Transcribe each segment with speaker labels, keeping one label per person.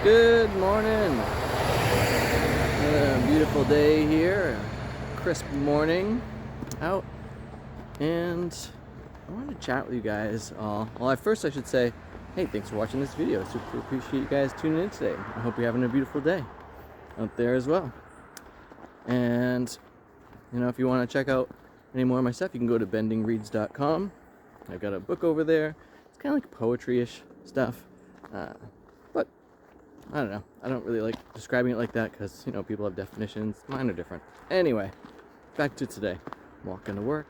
Speaker 1: Good morning. Beautiful day here. Crisp morning out. And I wanted to chat with you guys all. Well, at first I should say, hey, thanks for watching this video. Super appreciate you guys tuning in today. I hope you're having a beautiful day out there as well. And, if you want to check out any more of my stuff, you can go to bendingreads.com. I've got a book over there. It's kind of like poetry-ish stuff. But I don't know. I don't really like describing it like that because, people have definitions. Mine are different. Anyway, back to today. I'm walking to work.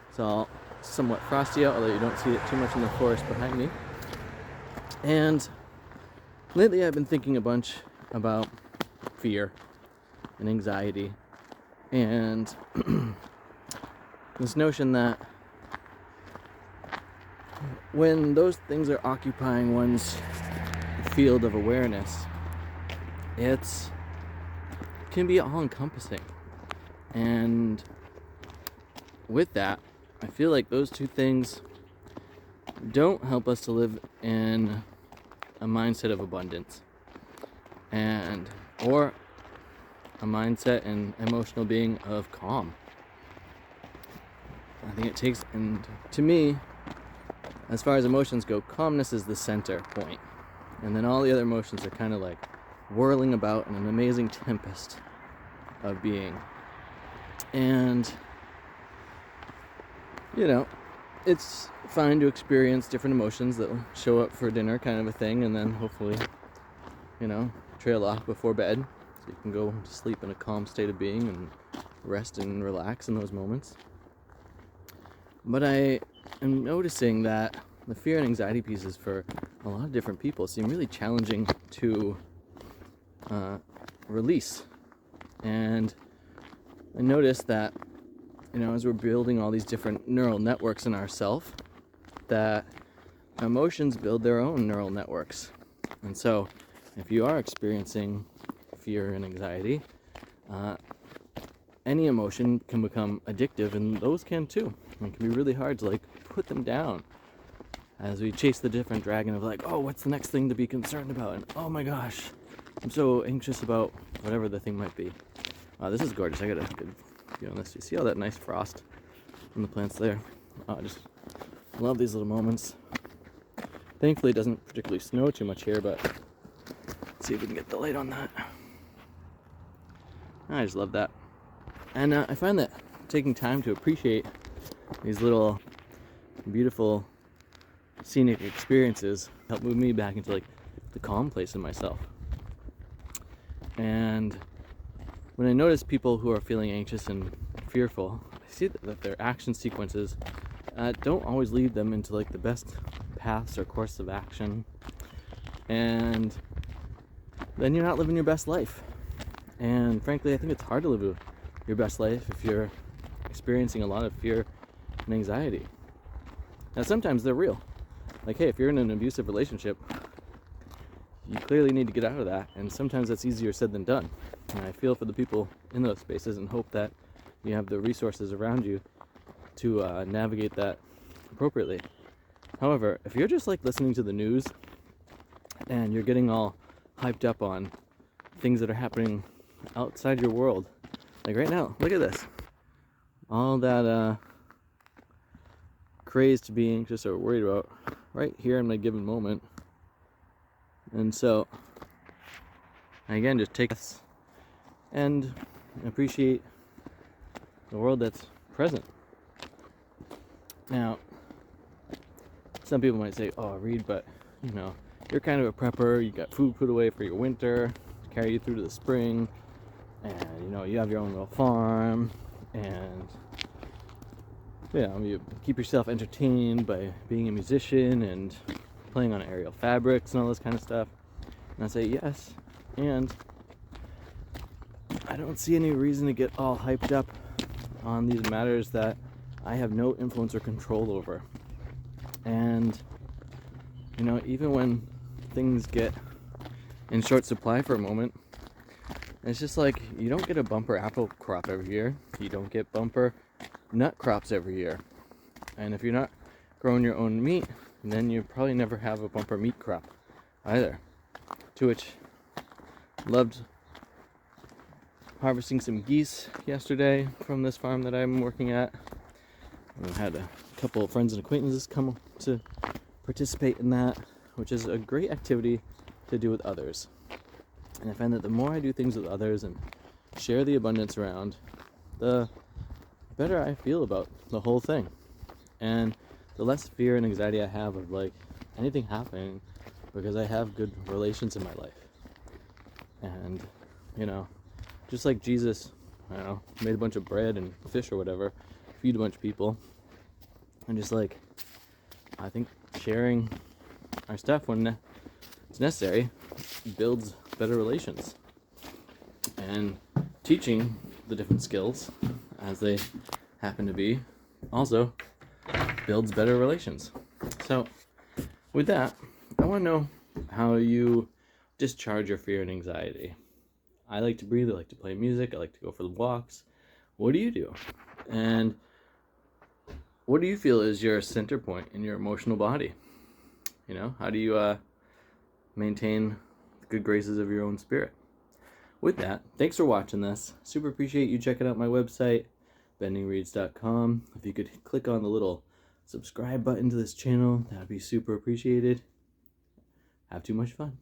Speaker 1: It's all somewhat frosty out, although you don't see it too much in the forest behind me. And lately I've been thinking a bunch about fear and anxiety and this notion that when those things are occupying one's field of awareness, it can be all-encompassing. And with that, I feel like those two things don't help us to live in a mindset of abundance or a mindset and emotional being of calm. I think it takes, and to me, as far as emotions go, calmness is the center point. And then all the other emotions are kind of like whirling about in an amazing tempest of being. And, it's fine to experience different emotions that will show up for dinner kind of a thing, and then hopefully, trail off before bed so you can go to sleep in a calm state of being and rest and relax in those moments. But I am noticing that the fear and anxiety pieces for a lot of different people seem really challenging to release. And I noticed that, as we're building all these different neural networks in ourselves, that emotions build their own neural networks. And so if you are experiencing fear and anxiety, any emotion can become addictive, and those can too. It can be really hard to put them down as we chase the different dragon of oh, what's the next thing to be concerned about? And oh my gosh, I'm so anxious about whatever the thing might be. Wow, this is gorgeous. I gotta get on this. You see all that nice frost on the plants there? I just love these little moments. Thankfully, it doesn't particularly snow too much here, but let's see if we can get the light on that. I just love that. And I find that taking time to appreciate these little beautiful scenic experiences help move me back into the calm place in myself. And when I notice people who are feeling anxious and fearful, I see that their action sequences don't always lead them into the best paths or course of action, and then you're not living your best life. And frankly, I think it's hard to live your best life if you're experiencing a lot of fear and anxiety. Now, sometimes they're real. Hey, if you're in an abusive relationship, you clearly need to get out of that, and sometimes that's easier said than done. And I feel for the people in those spaces and hope that you have the resources around you to navigate that appropriately. However, if you're just listening to the news and you're getting all hyped up on things that are happening outside your world, right now, look at this. All that craze to be anxious or worried about right here in a given moment. And so, again, just take this and appreciate the world that's present. Now, some people might say, oh, Reed, but you're kind of a prepper. You got food put away for your winter to carry you through to the spring, and you have your own little farm, and you keep yourself entertained by being a musician and playing on aerial fabrics and all this kind of stuff. And I say yes, and I don't see any reason to get all hyped up on these matters that I have no influence or control over. And even when things get in short supply for a moment, it's just you don't get a bumper apple crop every year. You don't get bumper nut crops every year. And if you're not growing your own meat, then you probably never have a bumper meat crop either. To which, loved harvesting some geese yesterday from this farm that I'm working at. I had a couple of friends and acquaintances come to participate in that, which is a great activity to do with others. And I find that the more I do things with others and share the abundance around, the better I feel about the whole thing. And the less fear and anxiety I have of like anything happening, because I have good relations in my life. And, just like Jesus, made a bunch of bread and fish or whatever, feed a bunch of people. And just like, I think sharing our stuff when it's necessary builds better relations. And teaching the different skills as they happen to be also builds better relations. So with that, I want to know how you discharge your fear and anxiety. I like to breathe, I like to play music, I like to go for the walks. What do you do? And what do you feel is your center point in your emotional body? How do you maintain the good graces of your own spirit? With that, thanks for watching this. Super appreciate you checking out my website, bendingreads.com. If you could click on the little subscribe button to this channel, that would be super appreciated. Have too much fun.